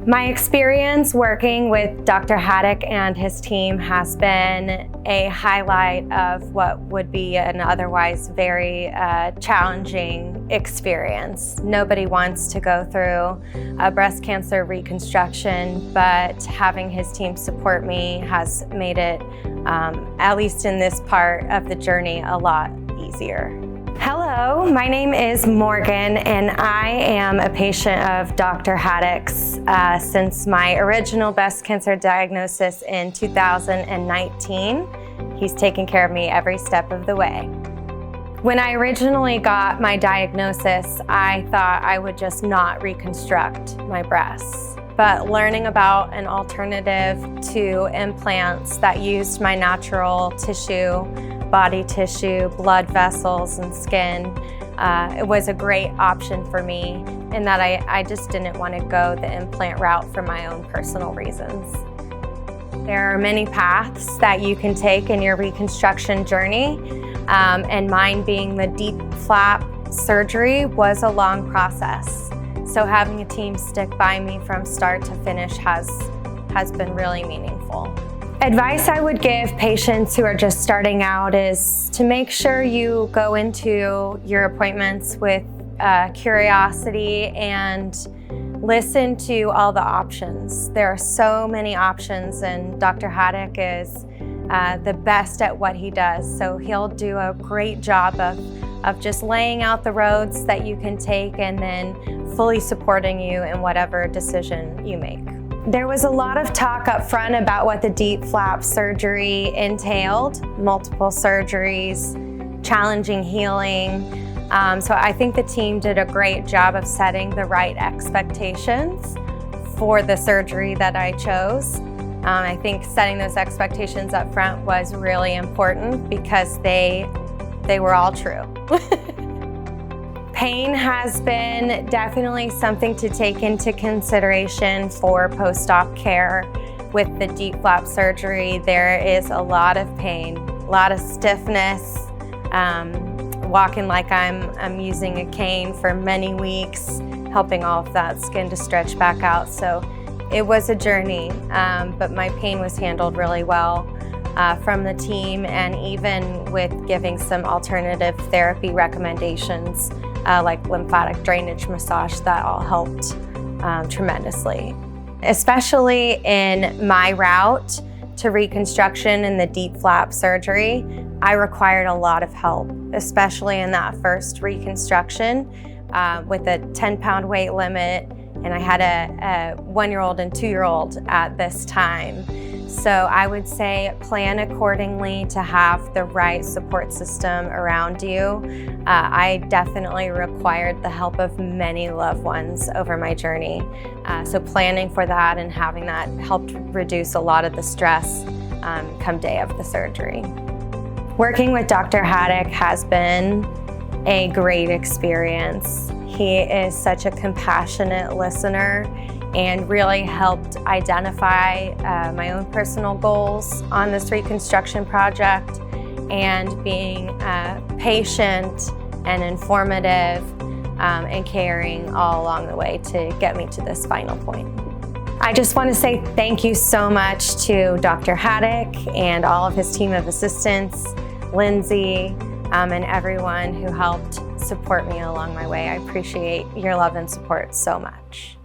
My experience working with Dr. Haddock and his team has been a highlight of what would be an otherwise very challenging experience. Nobody wants to go through a breast cancer reconstruction, but having his team support me has made it, at least in this part of the journey, a lot easier. Hello, my name is Morgan and I am a patient of Dr. Haddock's since my original breast cancer diagnosis in 2019. He's taken care of me every step of the way. When I originally got my diagnosis, I thought I would just not reconstruct my breasts. But learning about an alternative to implants that used my natural tissue, body tissue, blood vessels, and skin, it was a great option for me in that I just didn't want to go the implant route for my own personal reasons. There are many paths that you can take in your reconstruction journey, and mine being the DIEP flap surgery was a long process. So having a team stick by me from start to finish has been really meaningful. Advice I would give patients who are just starting out is to make sure you go into your appointments with curiosity and listen to all the options. There are so many options, and Dr. Haddock is the best at what he does. So he'll do a great job of just laying out the roads that you can take and then fully supporting you in whatever decision you make. There was a lot of talk up front about what the DIEP flap surgery entailed, multiple surgeries, challenging healing. So I think the team did a great job of setting the right expectations for the surgery that I chose. I think setting those expectations up front was really important because they were all true. Pain has been definitely something to take into consideration for post-op care. With the DIEP flap surgery, there is a lot of pain, a lot of stiffness, walking like I'm using a cane for many weeks, helping all of that skin to stretch back out. So it was a journey, but my pain was handled really well from the team, and even with giving some alternative therapy recommendations like lymphatic drainage massage, that all helped tremendously. Especially in my route to reconstruction and the DIEP flap surgery, I required a lot of help, especially in that first reconstruction with a 10-pound weight limit, and I had a 1-year-old and 2-year-old at this time. So I would say plan accordingly to have the right support system around you. I definitely required the help of many loved ones over my journey. So planning for that and having that helped reduce a lot of the stress come day of the surgery. Working with Dr. Haddock has been a great experience. He is such a compassionate listener and really helped identify my own personal goals on this reconstruction project, and being patient and informative and caring all along the way to get me to this final point. I just want to say thank you so much to Dr. Haddock and all of his team of assistants, Lindsay, and everyone who helped support me along my way. I appreciate your love and support so much.